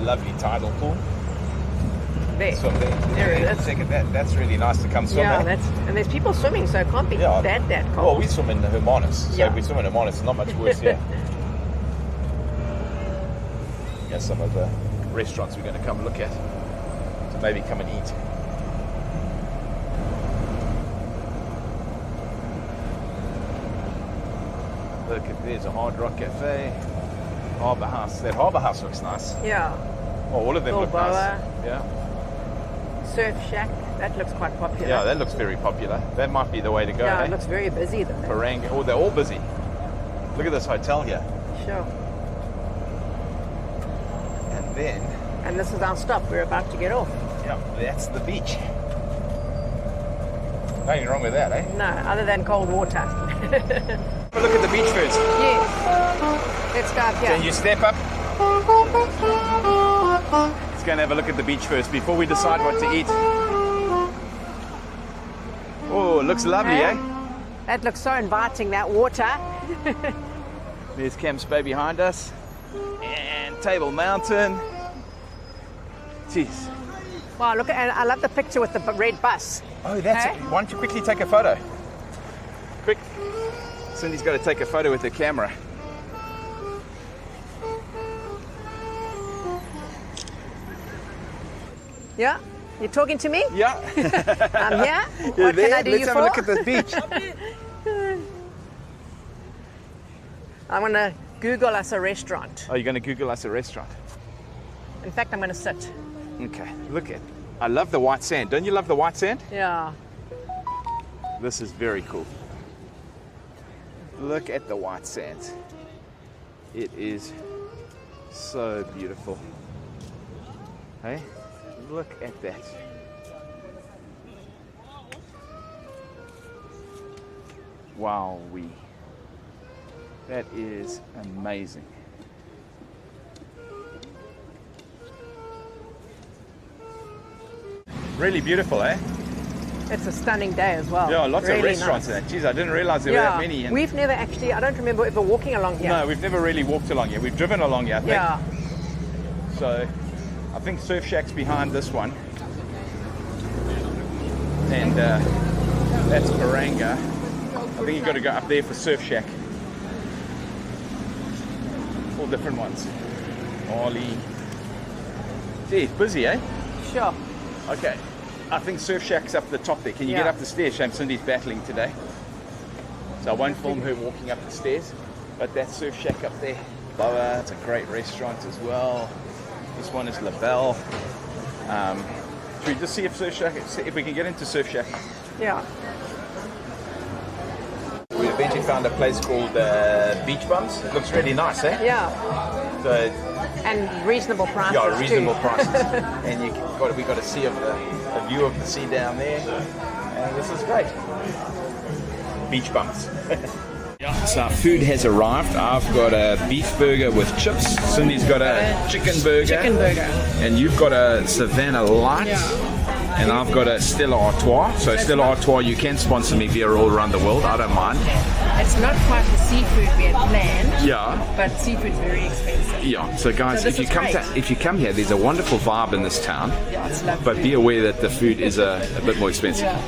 lovely tidal pool. There. Swim there. There it is. Second, that's really nice to come swim Yeah, in. and there's people swimming, so it can't be that cold. Well, we swim in the Hermanus, so Yeah. we swim in Hermanus, not much worse here. Here's some of the restaurants we're going to come look at. So maybe come and eat. Look, there's a Hard Rock Cafe. Harbour House. That Harbour House looks nice. Yeah. Oh, all of them look Balboa. nice. Yeah. Surf Shack, that looks quite popular. Yeah, that looks very popular. That might be the way to go. Yeah, eh? it looks very busy though. Paranga. Oh, they're all busy. Look at this hotel here. Sure. And then, And this is our stop. We're about to get off. yeah, that's the beach. Nothing wrong with that, eh? No, other than cold water. Have a look at the beach first. Yes. Let's start here. Can you step up? Let's go and have a look at the beach first before we decide what to eat. Oh, it looks lovely, eh? That looks so inviting, that water. There's Camps Bay behind us. And Table Mountain. Jeez. Wow, look, and I love the picture with the red bus. Oh, that's Okay. it. Why don't you quickly take a photo? Quick. Cindy's got to take a photo with her camera. Yeah? You're talking to me? Yeah. I'm here. You're What can I do Let's you have for? a look at the beach. I'm going to Google us a restaurant. Oh, you're going to Google us a restaurant? In fact, I'm going to sit. Okay, look at. I love the white sand. Don't you love the white sand? Yeah. This is very cool. Look at the white sand. It is so beautiful. Hey, look at that. Wowee. That is amazing. Really beautiful, eh? It's a stunning day as well. Yeah, lots Really of restaurants nice. there. Jeez, I didn't realize there were that many. And We've never actually, I don't remember ever walking along here. no, we've never really walked along here. We've driven along here, I think. Yeah. So, I think Surf Shack's behind this one. And that's Paranga. I think you've got to go up there for Surf Shack. All different ones. Ollie. Gee, busy, eh? Sure. Okay. I think Surf Shack's up the top there. Can you get Yeah. up the stairs? Shame Cindy's battling today. So I won't film her walking up the stairs. But that's Surf Shack up there. Boa, it's a great restaurant as well. This one is La Belle. Should we just see if Surf Shack, if we can get into Surf Shack? Yeah. We eventually found a place called Beach Bums. It looks really nice, eh? Yeah. So, And reasonable prices. yeah, reasonable too. prices. And we got a sea of a view of the sea down there. And this is great. Beach Bums. Yeah, so our food has arrived. I've got a beef burger with chips. Cindy's got a chicken burger. Chicken burger. And you've got a Savannah Light. Yeah. And I've got a Stella Artois. So Stella Artois, you can sponsor me via all around the world. I don't mind. It's not quite the seafood we had planned, Yeah. but seafood's very expensive. Yeah. So guys, So this is great. if you come here, there's a wonderful vibe in this town. Yeah, it's lovely. But be aware that the food is a bit more expensive. Yeah.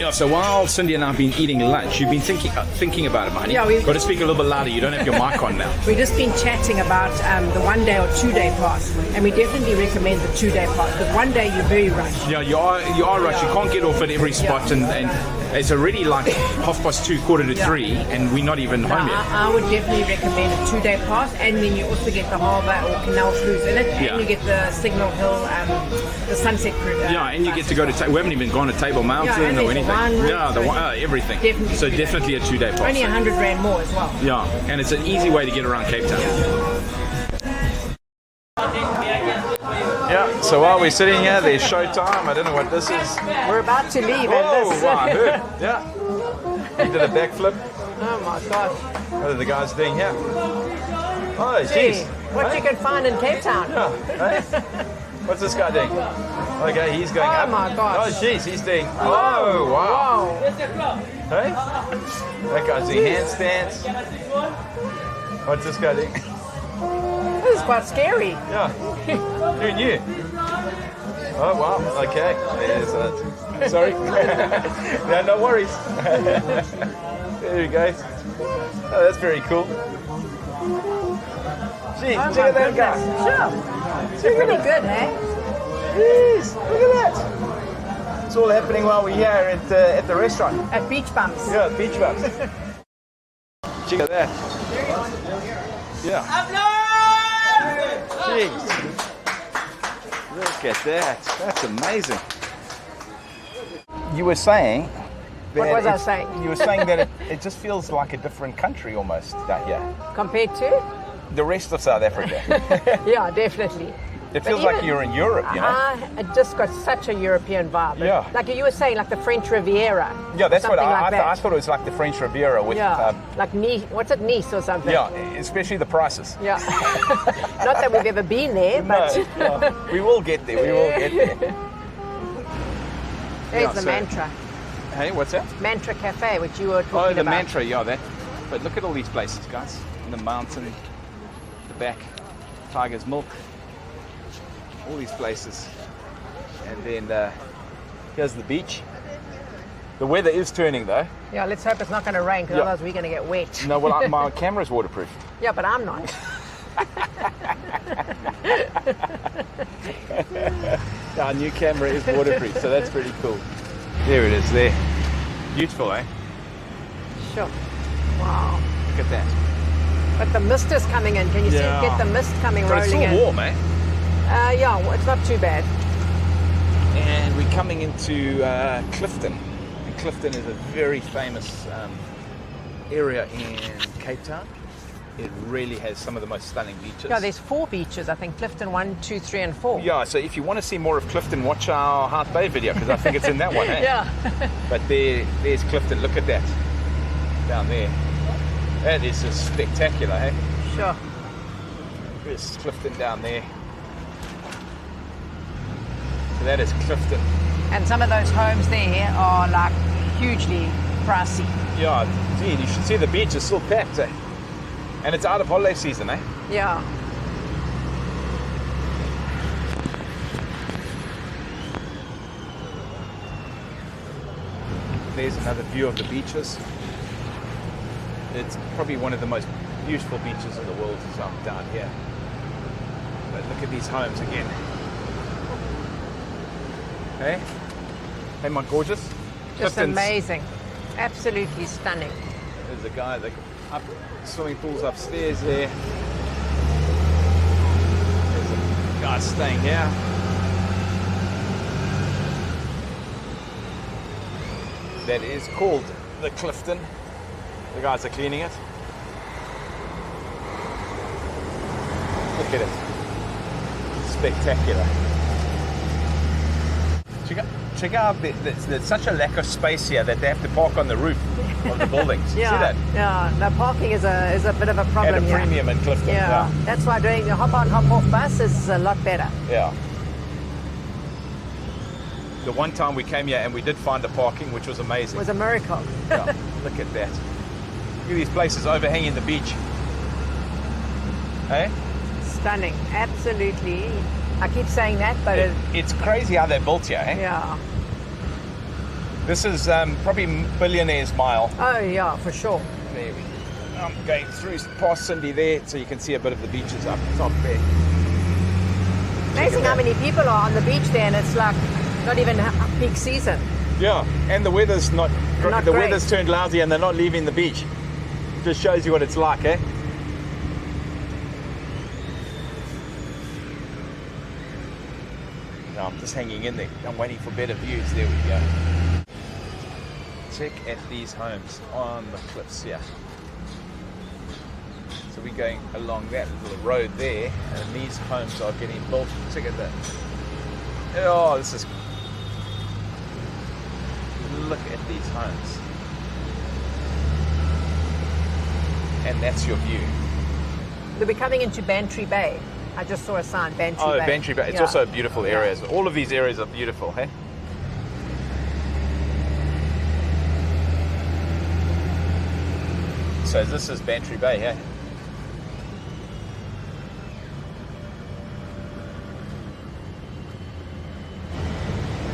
Yeah, so while Cindy and I have been eating lunch, you've been thinking about it, honey. Yeah, we've- got to speak a little bit louder. You don't have your mic on now. We've just been chatting about the 1 day or 2 day pass, and we definitely recommend the 2 day pass. Because 1 day you're very rushed. Yeah, you are rushed. You can't get off at every spot, Yeah. and it's already like 2:30, 2:45, and we're not even home yet. I would definitely recommend a 2 day pass, and then you also get the harbour or canal cruise in it, Yeah. and you get the Signal Hill, the sunset cruise. Yeah, and you get to go to. We haven't even gone to Table Mountain and or there's anything. the wine route, Yeah, so everything. definitely So 2 days. definitely a 2-day pass. Only 100 Rand more as well. Yeah, and it's an easy way to get around Cape Town. Yeah, so while we're sitting here, there's showtime. I don't know what this is. We're about to leave, Oh, and this. wow, I heard. Yeah. He did a backflip. Oh my gosh. What are the guys doing here? Oh, Gee, jeez. what Hey? you can find in Cape Town. Yeah. Hey? What's this guy doing? Okay, he's going Oh up. my gosh. Oh, jeez, he's doing. Oh, wow. Wow. Hey? That guy's doing handstands. What's this guy doing? This is quite scary. Yeah. Who knew? Oh wow. Okay. There's sorry. No worries. There you go. Oh, that's very cool. Gee, Oh check my out that guy. goodness. Sure. It's pretty good, eh? Yes, look at that. It's all happening while we're here at the restaurant. At Beach Bumps. Yeah, beach bumps. Check out that. Yeah. Jeez. Look at that. That's amazing. You were saying... What was I saying? You were saying that it just feels like a different country almost down here. Compared to? The rest of South Africa. Yeah, definitely. It feels like you're in Europe, you know? It just got such a European vibe. Yeah. Like you were saying, like the French Riviera. Yeah, that's what something I like thought it was like the French Riviera with... Yeah, like Nice, what's it, Nice or something? Yeah, especially the prices. Yeah. Not that we've ever been there, but... No, we will get there, we will get there. There's Yeah, the so- Mantra. Hey, what's that? Mantra Cafe, which you were talking Oh, the about. Mantra, yeah, that. But look at all these places, guys. In the mountain, the back, Tiger's Milk, all these places. And then here's the beach. The weather is turning though. Yeah, let's hope it's not going to rain, because Yeah. otherwise we're going to get wet. No, well, my camera's waterproof. Yeah, but I'm not. Our new camera is waterproof, so that's pretty cool. There it is, there. Beautiful, eh? Sure. Wow. Look at that. But the mist is coming in. Can you Yeah. see? Get the mist coming But it's rolling still in. warm, eh? Yeah, well, it's not too bad. And we're coming into Clifton. And Clifton is a very famous area in Cape Town. It really has some of the most stunning beaches. Yeah, there's 4 beaches, I think. Clifton 1, 2, 3, and 4. Yeah, so if you want to see more of Clifton, watch our Hout Bay video, because I think it's in that one, eh? Yeah. But there's Clifton. Look at that. Down there. That is just spectacular, eh? Sure. There's Clifton down there. So that is Clifton. And some of those homes there are like hugely pricey. Yeah, gee, you should see the beach is still packed, eh? And it's out of holiday season, eh? Yeah. There's another view of the beaches. It's probably one of the most beautiful beaches in the world is up down here. But look at these homes again. Hey? Hey, my gorgeous? Just Clifton's- amazing. Absolutely stunning. There's a guy that up swimming pools upstairs there. There's a guy staying here. That is called the Clifton. The guys are cleaning it. Look at it. Spectacular. Check out, there's such a lack of space here that they have to park on the roof of the buildings. Yeah. See that? Yeah. The parking is a bit of a At problem a here. premium in Clifton. Yeah. That's why doing the hop on, hop off bus is a lot better. Yeah. The one time we came here and we did find the parking, which was amazing. It was a miracle. Yeah, look at that. Look at these places overhanging the beach. Hey? Stunning. Absolutely. I keep saying that, but It's crazy how they're built here, eh? yeah. This is probably Billionaire's Mile. Oh, yeah, for sure. There we go. I'm going through past Cindy there so you can see a bit of the beaches up top there. Amazing how many people are on the beach there, and it's like not even peak season. Yeah, and the weather's not Not the great. weather's turned lousy and they're not leaving the beach. Just shows you what it's like, eh? No, I'm just hanging in there. I'm waiting for better views. There we go. Check at these homes on the cliffs here. So we're going along that little road there, and these homes are getting built. Check at that. Oh, this is... Look at these homes. And that's your view. They'll be coming into Bantry Bay. I just saw a sign, Bantry Bay. Oh, Bantry Bay. It's Yeah. also a beautiful area. All of these areas are beautiful, hey? So this is Bantry Bay, hey?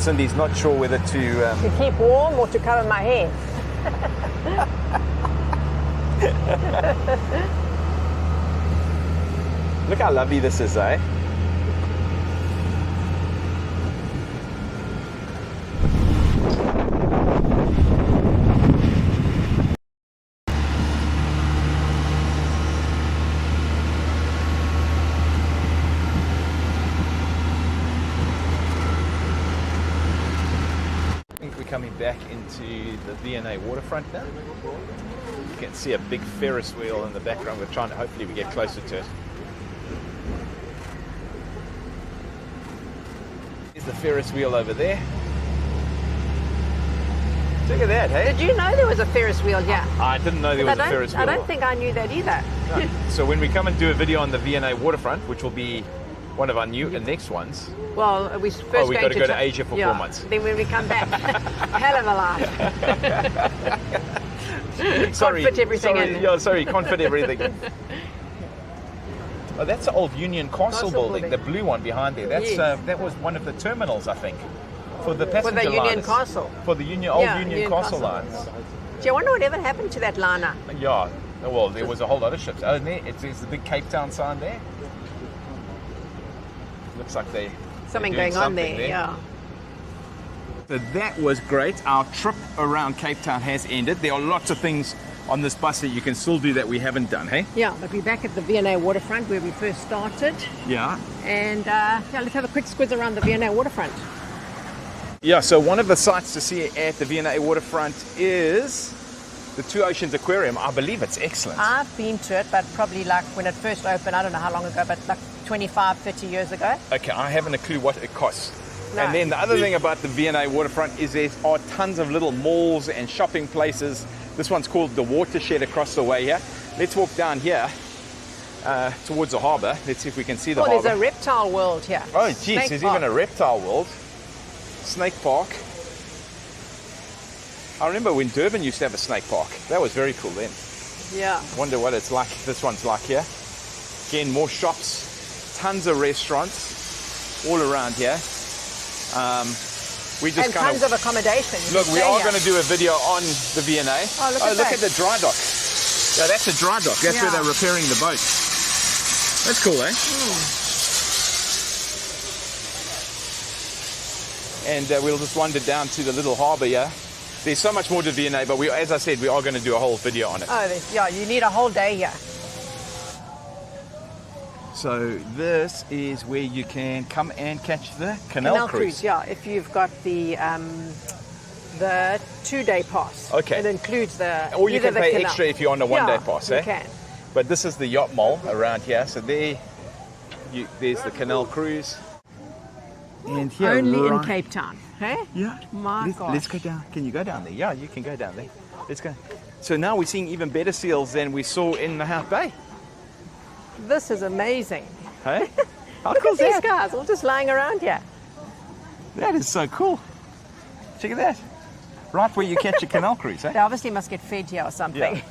Cindy's not sure whether to... To keep warm or to cover my hair. Look how lovely this is, eh? Coming back into the V&A Waterfront now. You can see a big Ferris wheel in the background. We're trying to, hopefully we get closer to it. There's the Ferris wheel over there. Look at that, hey? Did you know there was a Ferris wheel? Yeah. I didn't know there was a Ferris wheel. I don't think I knew that either. No. So when we come and do a video on the V&A Waterfront, which will be one of our new next ones. Well, we first we've got to go to Asia for 4 months. Then when we come back, hell of a life. Sorry, can't fit everything in. Yeah, sorry, can't fit everything in. Oh, that's the old Union Castle building, the blue one behind there. That's Yes. That was one of the terminals, I think, for the passenger For the Union liners. Castle. For the Union Castle Castle. lines. Gee, I wonder whatever happened to that liner. Yeah. Well, there was a whole lot of ships. Oh, and there, it's the big Cape Town sign there. Looks like Something they're doing going on something there. Yeah. So that was great. Our trip around Cape Town has ended. There are lots of things on this bus that you can still do that we haven't done, hey? Yeah, but we're back at the V&A Waterfront where we first started. Yeah. And let's have a quick squiz around the V&A Waterfront. Yeah, so one of the sights to see at the V&A Waterfront is the Two Oceans Aquarium. I believe it's excellent. I've been to it, but probably like when it first opened, I don't know how long ago, but like 25, 30 years ago. Okay, I haven't a clue what it costs. No. And then the other thing about the V&A Waterfront is there are tons of little malls and shopping places. This one's called the Watershed across the way here. Let's walk down here towards the harbour. Let's see if we can see the harbour. There's a reptile world here. Oh, geez, there's even a reptile world. Snake park. I remember when Durban used to have a snake park. That was very cool then. Yeah. Wonder what it's like, this one's like here. Again, more shops, tons of restaurants all around here. We just And tons of accommodation. Look, we are going to do a video on the V&A. Oh, look at the dry dock. Yeah, that's a dry dock. That's where they're repairing the boat. That's cool, eh? And we'll just wander down to the little harbour here. There's so much more to V&A, but as I said, we are going to do a whole video on it. Oh, you need a whole day here. So this is where you can come and catch the canal cruise. Yeah, if you've got the 2-day pass. Okay. It includes the... Or you either can the pay canal. extra if you're on a 1-day pass, you eh? can. But this is the yacht mall around here. So there's the canal cruise. And here, Only in Cape Town, hey? Yeah. Let's go down. Can you go down there? Yeah, you can go down there. Let's go. So now we're seeing even better seals than we saw in the Hout Bay. This is amazing. Hey? How Look cool at is these that? guys all just lying around here. That is so cool. Check at that. Right where you catch a canal cruise, eh? They obviously must get fed here or something. Yeah.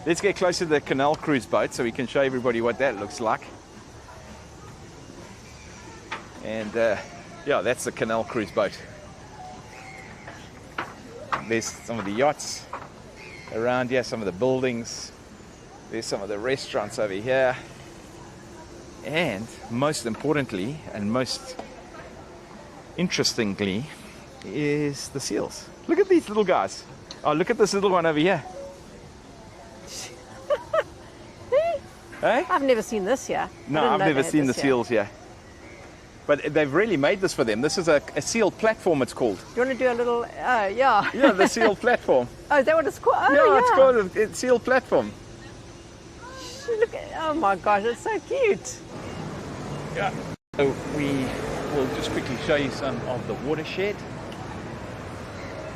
Let's get closer to the canal cruise boat so we can show everybody what that looks like. And yeah, that's the canal cruise boat. There's some of the yachts around here, some of the buildings. There's some of the restaurants over here. And most importantly, and most interestingly, is the seals. Look at these little guys. Oh, look at this little one over here. Hey? I've never seen this here. No, I've never seen the seals here. But they've really made this for them. This is a seal platform, it's called. You want to do a little, yeah. Yeah, the seal platform. Oh, is that what it's called? Oh, Yeah, it's called a seal platform. Look at, oh my gosh, it's so cute. Yeah. So we will just quickly show you some of the watershed.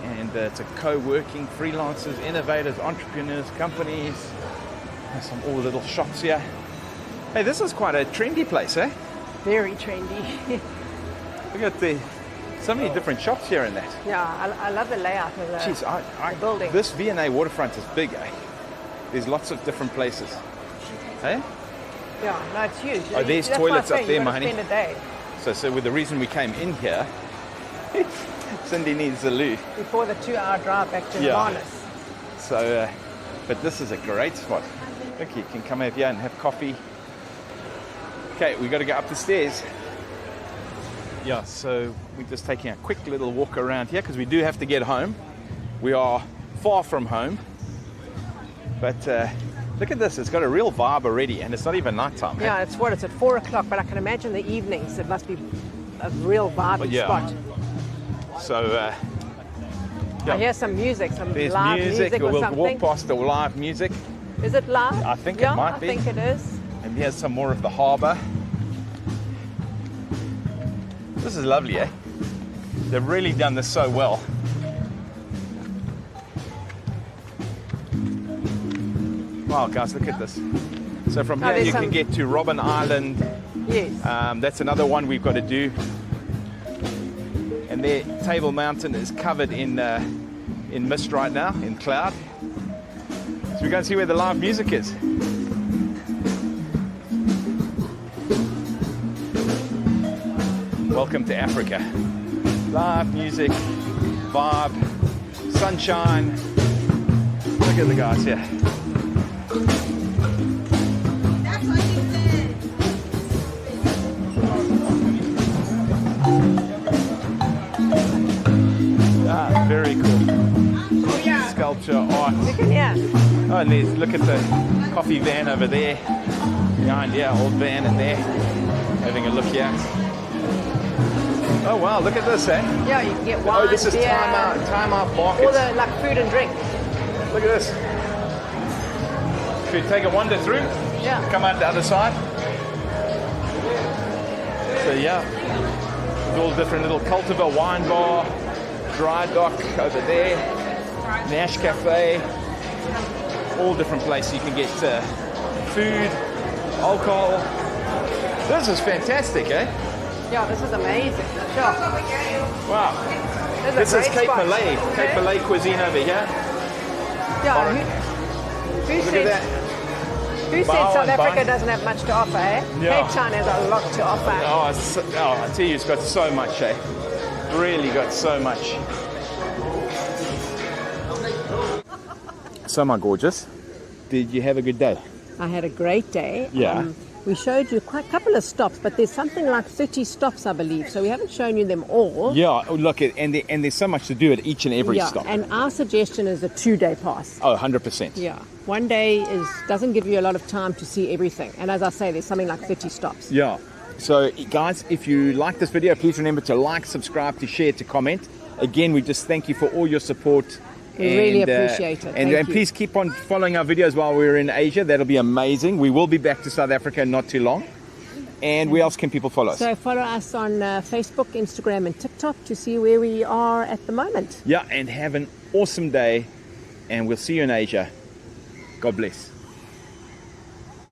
And it's a co-working, freelancers, innovators, entrepreneurs, companies. There's some all the little shops here. Hey, this is quite a trendy place, eh? Very trendy. Look at so many different shops here in that. Yeah, I love the layout of the, Jeez, the building. This V&A Waterfront is big, eh? There's lots of different places. Eh? Yeah, no, it's huge. Oh, there's That's toilets why up I'm saying there, you've got to my honey. spend a day. So with the reason we came in here, Cindy needs the loo. Before the 2-hour drive back to Yeah. Havana's. So, but this is a great spot. Look, you can come over here and have coffee. Okay, we got to go up the stairs. Yeah, so we're just taking a quick little walk around here because we do have to get home. We are far from home. But look at this, it's got a real vibe already, and it's not even nighttime. Yeah, it's at 4 o'clock, but I can imagine the evenings, it must be a real vibey Yeah. spot. So, I hear some music, some there's live music. or We'll something. walk past the live music. Is it live? I think it yeah, might be. I think it is. And here's some more of the harbour. This is lovely, eh? They've really done this so well. Wow, guys, look at this. So from here there's you can some- get to Robben Island. Yes. That's another one we've got to do. And there, Table Mountain is covered in mist right now, in cloud. So we're going to see where the live music is. Welcome to Africa. Live music, vibe, sunshine. Look at the guys here. That's what he said. Ah, very cool. Sculpture, art. Yeah. Oh, and there's, look at the coffee van over there. Behind, yeah, old van in there. Having a look here. Oh wow, look at this, eh? Yeah, you can get wine, Oh, this is beer, time out market. all the like food and drink. Look at this. Should we take a wander through? Yeah. Come out the other side. So yeah, there's all different little cultivar, wine bar, dry dock over there, Nash Cafe, all different places you can get food, alcohol. This is fantastic, eh? Yeah, this is amazing. Sure. Wow. This This is Cape spot. Malay, Cape Malay cuisine over here. Yeah. Who Look at said, that. who said Bao South and Africa bun. doesn't have much to offer, eh? Yeah. Cape Town has a lot to offer. Oh, I tell you, it's got so much, eh? Really got so much. So, my gorgeous, did you have a good day? I had a great day. Yeah. We showed you quite a couple of stops, but there's something like 30 stops, I believe. So we haven't shown you them all. Yeah, look, and there's so much to do at each and every Yeah, stop. and our suggestion is a 2-day pass. Oh, 100%. Yeah, 1 day doesn't give you a lot of time to see everything. And as I say, there's something like 30 stops. Yeah. So, guys, if you like this video, please remember to like, subscribe, to share, to comment. Again, we just thank you for all your support. We really appreciate it. And Thank you. please keep on following our videos while we're in Asia. That'll be amazing. We will be back to South Africa in not too long. And where else can people follow us? So follow us on Facebook, Instagram, and TikTok to see where we are at the moment. Yeah, and have an awesome day. And we'll see you in Asia. God bless.